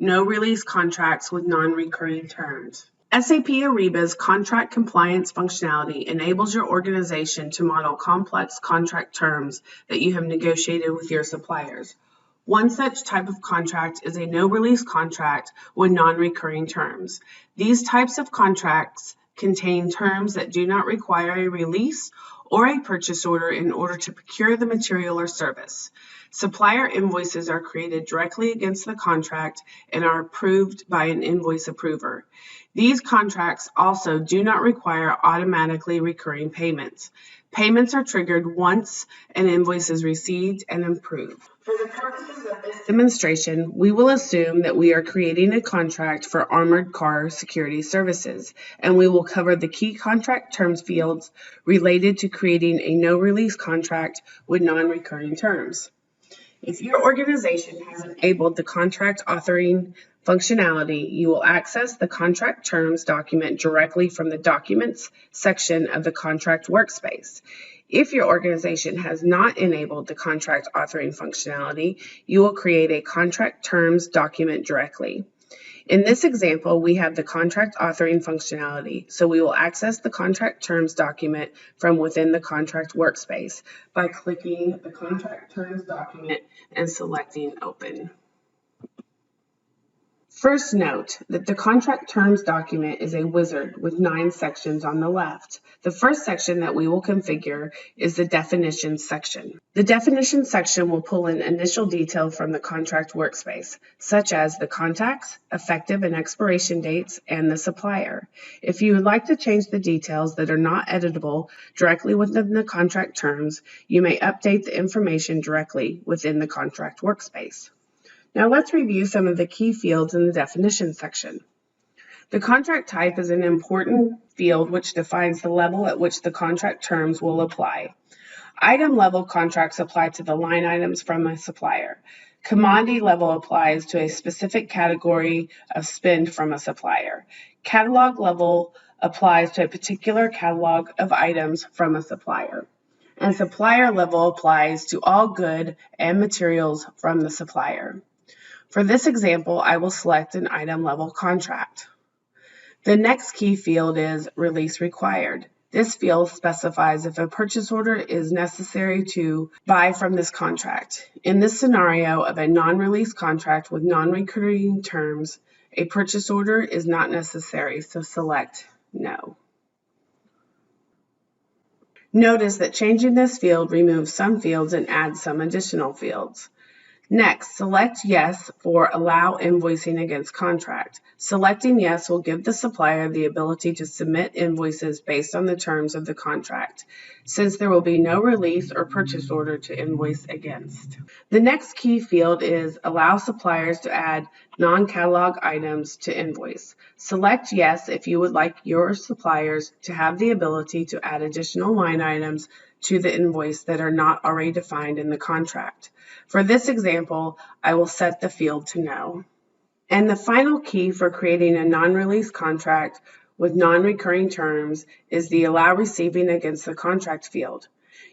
no release contracts with non-recurring terms. SAP Ariba's contract compliance functionality enables your organization to model complex contract terms that you have negotiated with your suppliers. One such type of contract is a no-release contract with non-recurring terms. These types of contracts contain terms that do not require a release or a purchase order in order to procure the material or service. Supplier invoices are created directly against the contract and are approved by an invoice approver. These contracts also do not require automatically recurring payments. Payments are triggered once an invoice is received and approved. For the purposes of this demonstration, we will assume that we are creating a contract for armored car security services, and we will cover the key contract terms fields related to creating a no-release contract with non-recurring terms. If your organization has enabled the contract authoring functionality, you will access the contract terms document directly from the Documents section of the contract workspace. If your organization has not enabled the contract authoring functionality, you will create a contract terms document directly. In this example, we have the contract authoring functionality, so we will access the contract terms document from within the contract workspace by clicking the contract terms document and selecting Open. First, note that the contract terms document is a wizard with 9 sections on the left. The first section that we will configure is the definitions section. The definitions section will pull in initial detail from the contract workspace, such as the contacts, effective and expiration dates, and the supplier. If you would like to change the details that are not editable directly within the contract terms, you may update the information directly within the contract workspace. Now let's review some of the key fields in the definition section. The contract type is an important field which defines the level at which the contract terms will apply. Item level contracts apply to the line items from a supplier. Commodity level applies to a specific category of spend from a supplier. Catalog level applies to a particular catalog of items from a supplier. And supplier level applies to all goods and materials from the supplier. For this example, I will select an item level contract. The next key field is release required. This field specifies if a purchase order is necessary to buy from this contract. In this scenario of a non-release contract with non-recurring terms, a purchase order is not necessary, so select No. Notice that changing this field removes some fields and adds some additional fields. Next, select Yes for Allow Invoicing Against Contract. Selecting Yes will give the supplier the ability to submit invoices based on the terms of the contract, since there will be no release or purchase order to invoice against. The next key field is Allow suppliers to add non-catalog items to invoice. Select Yes if you would like your suppliers to have the ability to add additional line items to the invoice that are not already defined in the contract. For this example, I will set the field to No. And the final key for creating a non-release contract with non-recurring terms is the Allow Receiving Against the Contract field.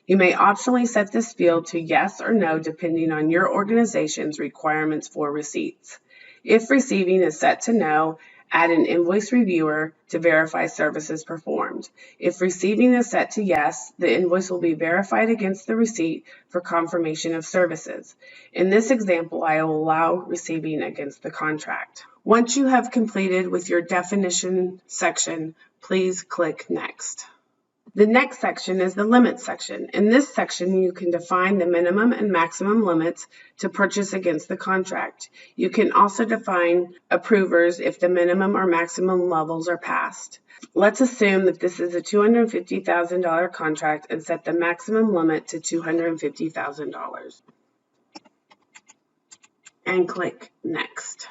You may optionally set this field to Yes or No depending on your organization's requirements for receipts. If receiving is set to No, add an invoice reviewer to verify services performed. If receiving is set to Yes, the invoice will be verified against the receipt for confirmation of services. In this example, I will allow receiving against the contract. Once you have completed with your definition section, please click Next. The next section is the Limits section. In this section, you can define the minimum and maximum limits to purchase against the contract. You can also define approvers if the minimum or maximum levels are passed. Let's assume that this is a $250,000 contract and set the maximum limit to $250,000. And click Next.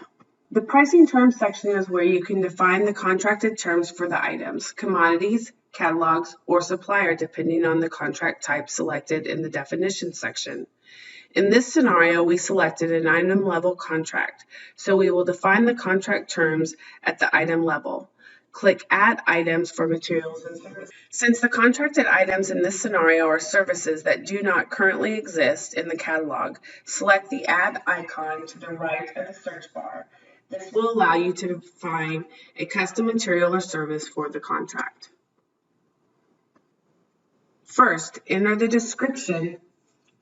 The pricing terms section is where you can define the contracted terms for the items, commodities, catalogs, or supplier depending on the contract type selected in the definition section. In this scenario, we selected an item level contract, so we will define the contract terms at the item level. Click Add Items for materials and services. Since the contracted items in this scenario are services that do not currently exist in the catalog, select the Add icon to the right of the search bar. This will allow you to define a custom material or service for the contract. First, enter the description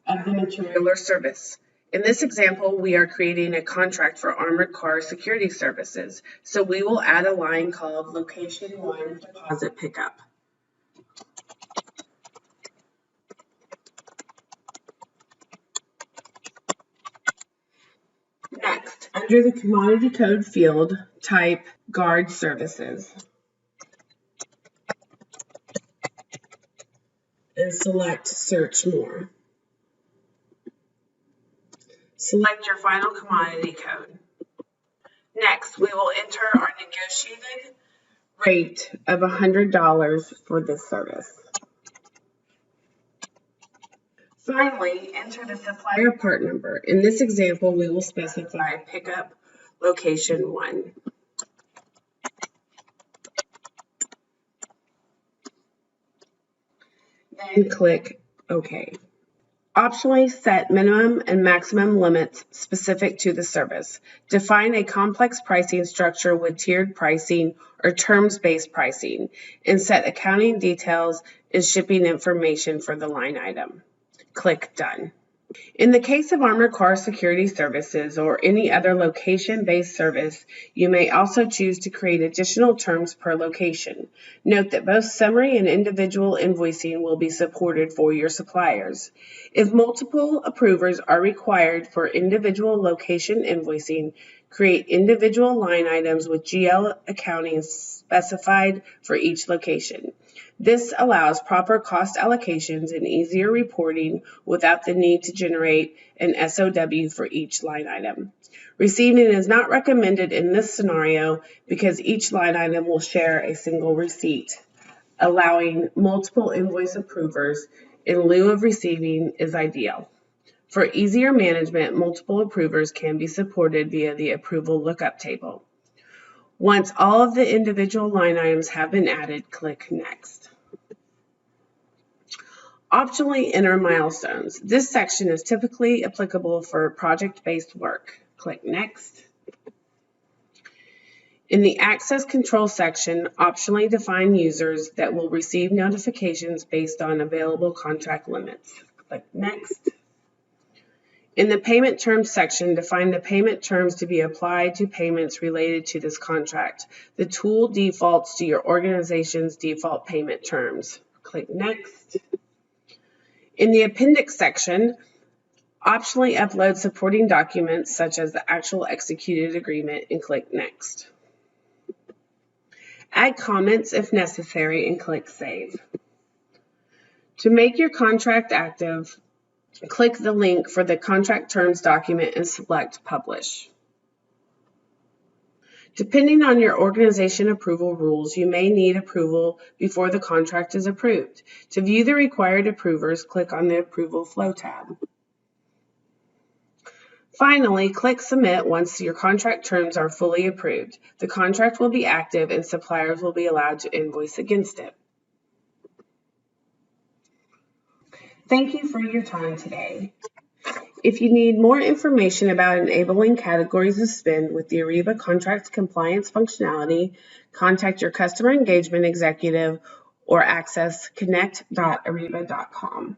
of the material or service. In this example, we are creating a contract for armored car security services, so we will add a line called Location 1 Deposit Pickup. Next, under the commodity code field, type Guard Services and select Search More. Select your final commodity code. Next, we will enter our negotiated rate of $100 for this service. Finally, enter the supplier part number. In this example, we will specify pickup location 1. Then click OK. Optionally, set minimum and maximum limits specific to the service. Define a complex pricing structure with tiered pricing or terms-based pricing, and set accounting details and shipping information for the line item. Click Done. In the case of armored car security services or any other location-based service, you may also choose to create additional terms per location. Note that both summary and individual invoicing will be supported for your suppliers. If multiple approvers are required for individual location invoicing, create individual line items with GL accounting specified for each location. This allows proper cost allocations and easier reporting without the need to generate an SOW for each line item. Receiving is not recommended in this scenario because each line item will share a single receipt. Allowing multiple invoice approvers in lieu of receiving is ideal. For easier management, multiple approvers can be supported via the approval lookup table. Once all of the individual line items have been added, click Next. Optionally, enter milestones. This section is typically applicable for project-based work. Click Next. In the Access Control section, optionally define users that will receive notifications based on available contract limits. Click Next. In the Payment Terms section, define the payment terms to be applied to payments related to this contract. The tool defaults to your organization's default payment terms. Click Next. In the Appendix section, optionally upload supporting documents such as the actual executed agreement and click Next. Add comments if necessary and click Save. To make your contract active, click the link for the contract terms document and select Publish. Depending on your organization approval rules, you may need approval before the contract is approved. To view the required approvers, click on the Approval Flow tab. Finally, click Submit once your contract terms are fully approved. The contract will be active and suppliers will be allowed to invoice against it. Thank you for your time today. If you need more information about enabling categories of spend with the Ariba Contract Compliance functionality, contact your Customer Engagement Executive or access connect.ariba.com.